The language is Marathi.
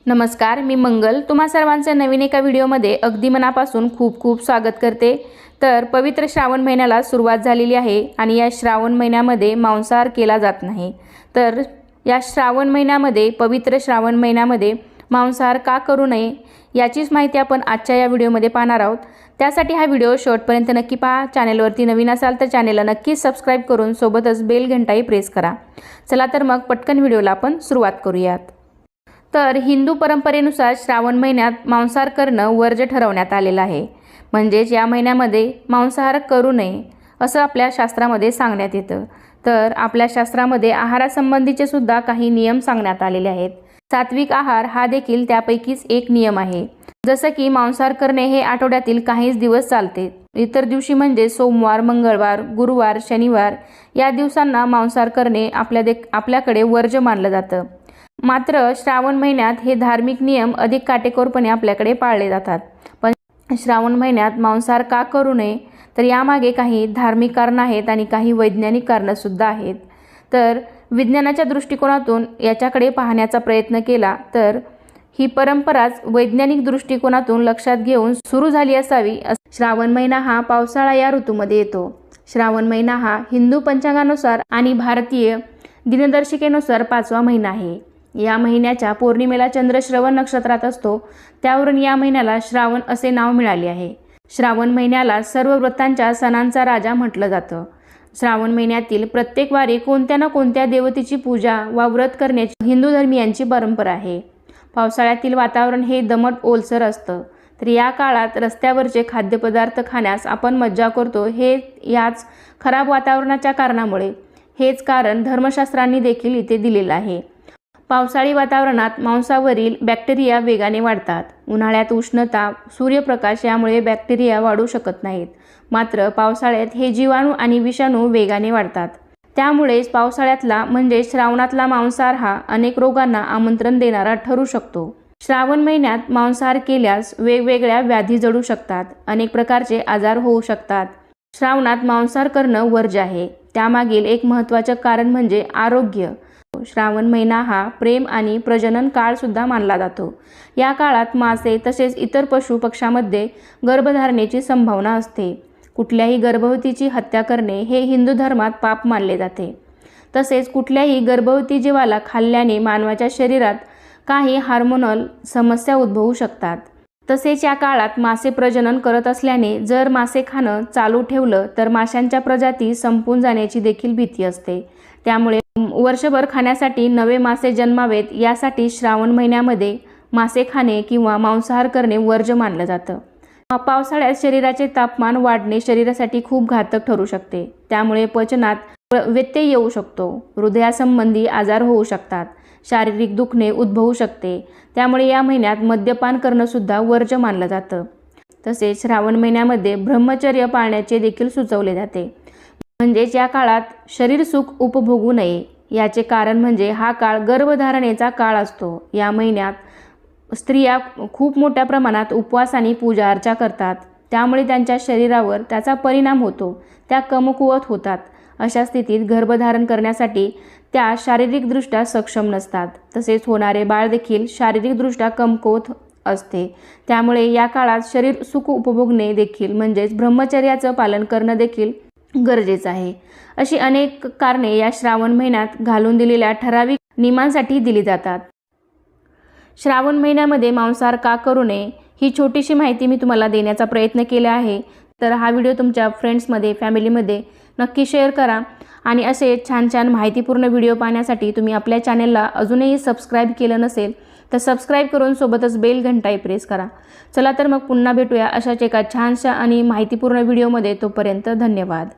नमस्कार, मी मंगल तुम्हा सर्वांचे नवीन एका व्हिडिओमध्ये अगदी मनापासून खूप खूप स्वागत करते। तर पवित्र श्रावण महिन्याला सुरुवात झालेली आहे आणि या श्रावण महिन्यामध्ये मांसाहार केला जात नाही। तर या श्रावण महिन्यामध्ये पवित्र श्रावण महिन्यामध्ये मांसाहार का करू नये याचीच माहिती आपण आजच्या या व्हिडिओमध्ये पाहणार आहोत। त्यासाठी हा व्हिडिओ शेवटपर्यंत नक्की पहा। चॅनलवरती नवीन असाल तर चॅनलला नक्की सबस्क्राइब करून सोबतच बेल घंटाही प्रेस करा। चला तर मग पटकन व्हिडिओला आपण सुरुवात करूयात। तर हिंदू परंपरेनुसार श्रावण महिन्यात मांसाहार करणं वर्ज्य ठरवण्यात आलेलं आहे। म्हणजेच या महिन्यामध्ये मांसाहार करू नये असं आपल्या शास्त्रामध्ये सांगण्यात येतं। तर आपल्या शास्त्रामध्ये आहारासंबंधीचे सुद्धा काही नियम सांगण्यात आलेले आहेत। सात्विक आहार हा देखील त्यापैकीच एक नियम आहे। जसं की मांसाहार करणे हे आठवड्यातील काहीच दिवस चालते। इतर दिवशी म्हणजे सोमवार, मंगळवार, गुरुवार, शनिवार या दिवसांना मांसाहार करणे आपल्याकडे वर्ज्य मानलं जातं। मात्र श्रावण महिन्यात हे धार्मिक नियम अधिक काटेकोरपणे आपल्याकडे पाळले जातात। पण श्रावण महिन्यात मांसाहार का करू नये तर यामागे काही धार्मिक कारण आहेत आणि काही वैज्ञानिक कारणं सुद्धा आहेत। तर विज्ञानाच्या दृष्टिकोनातून याच्याकडे पाहण्याचा प्रयत्न केला तर ही परंपराच वैज्ञानिक दृष्टिकोनातून लक्षात घेऊन सुरू झाली असावी। श्रावण महिना हा पावसाळा या ऋतूमध्ये येतो। श्रावण महिना हा हिंदू पंचांगानुसार आणि भारतीय दिनदर्शिकेनुसार 5वा महिना आहे। या महिन्याच्या पौर्णिमेला चंद्र श्रवण नक्षत्रात असतो, त्यावरून या महिन्याला श्रावण असे नाव मिळाले आहे। श्रावण महिन्याला सर्व व्रतांच्या सणांचा राजा म्हटलं जातं। श्रावण महिन्यातील प्रत्येक वारी कोणत्या ना कोणत्या देवतेची पूजा वा व्रत करण्याची हिंदू धर्मियांची परंपरा आहे। पावसाळ्यातील वातावरण हे दमट ओलसर असतं, तर या काळात रस्त्यावरचे खाद्यपदार्थ खाण्यास आपण मज्जा करतो। याच खराब वातावरणाच्या कारणामुळे हेच कारण धर्मशास्त्रांनी देखील इथे दिलेलं आहे। पावसाळी वातावरणात मांसावरील बॅक्टेरिया वेगाने वाढतात। उन्हाळ्यात उष्णता, सूर्यप्रकाश यामुळे बॅक्टेरिया वाढू शकत नाहीत। मात्र पावसाळ्यात हे जीवाणू आणि विषाणू वेगाने वाढतात। त्यामुळेच पावसाळ्यातला म्हणजे श्रावणातला मांसाहार हा अनेक रोगांना आमंत्रण देणारा ठरू शकतो। श्रावण महिन्यात मांसाहार केल्यास वेगवेगळ्या व्याधी जडू शकतात, अनेक प्रकारचे आजार होऊ शकतात। श्रावणात मांसाहार करणं वर्ज्य आहे। त्यामागील एक महत्त्वाचं कारण म्हणजे आरोग्य। श्रावण महिना हा प्रेम आणि प्रजनन काळ सुद्धा मानला जातो। या काळात मासे तसेच इतर पशु पक्ष्यांमध्ये गर्भधारणेची संभावना असते। कुठल्याही गर्भवतीची हत्या करणे हे हिंदू धर्मात पाप मानले जाते। तसेच कुठल्याही गर्भवती जीवाला खाल्ल्याने मानवाच्या शरीरात काही हार्मोनल समस्या उद्भवू शकतात। तसेच या काळात मासे प्रजनन करत असल्याने जर मासे खाणं चालू ठेवलं तर माशांच्या प्रजाती संपून जाण्याची देखील भीती असते। त्यामुळे वर्षभर खाण्यासाठी नवे मासे जन्मावेत यासाठी श्रावण महिन्यामध्ये मासे खाणे किंवा मांसाहार करणे वर्ज्य मानलं जातं। पावसाळ्यात शरीराचे तापमान वाढणे शरीरासाठी खूप घातक ठरू शकते। त्यामुळे पचनात व्यत्यय येऊ शकतो, हृदयासंबंधी आजार होऊ शकतात, शारीरिक दुखणे उद्भवू शकते। त्यामुळे या महिन्यात मद्यपान करणं सुद्धा वर्ज्य मानलं जातं। तसेच श्रावण महिन्यामध्ये ब्रह्मचर्य पाळण्याचे देखील सुचवले जाते। म्हणजेच या काळात शरीर सुख उपभोगू नये। याचे कारण म्हणजे हा काळ गर्भधारणेचा काळ असतो। या महिन्यात स्त्रिया खूप मोठ्या प्रमाणात उपवास आणि पूजा अर्चा करतात, त्यामुळे त्यांच्या शरीरावर त्याचा परिणाम होतो, त्या कमकुवत होतात। अशा स्थितीत गर्भधारण करण्यासाठी त्या शारीरिकदृष्ट्या सक्षम नसतात। तसेच होणारे बाळ देखील शारीरिकदृष्ट्या कमकुवत असते। त्यामुळे या काळात शरीर सुख उपभोगणे देखील म्हणजेच ब्रह्मचर्याचं पालन करणं देखील गरजेचं आहे। अशी अनेक कारणे या श्रावण महिन्यात घालून दिलेल्या ठराविक नियमांसाठी दिली जातात। श्रावण महिन्यामध्ये मांसाहार का करू नये ही छोटीशी माहिती मी तुम्हाला देण्याचा प्रयत्न केला आहे। तर हा व्हिडिओ तुमच्या फ्रेंड्समध्ये, फॅमिलीमध्ये नक्की शेअर करा आणि असे छान छान माहितीपूर्ण व्हिडिओ पाहण्यासाठी तुम्ही आपल्या चॅनलला अजूनही सबस्क्राईब केलं नसेल तर सबस्क्राईब करून सोबतच बेल घंटाही प्रेस करा। चला तर मग पुन्हा भेटूया अशाच एका छानशा आणि माहितीपूर्ण व्हिडिओमध्ये। तोपर्यंत धन्यवाद।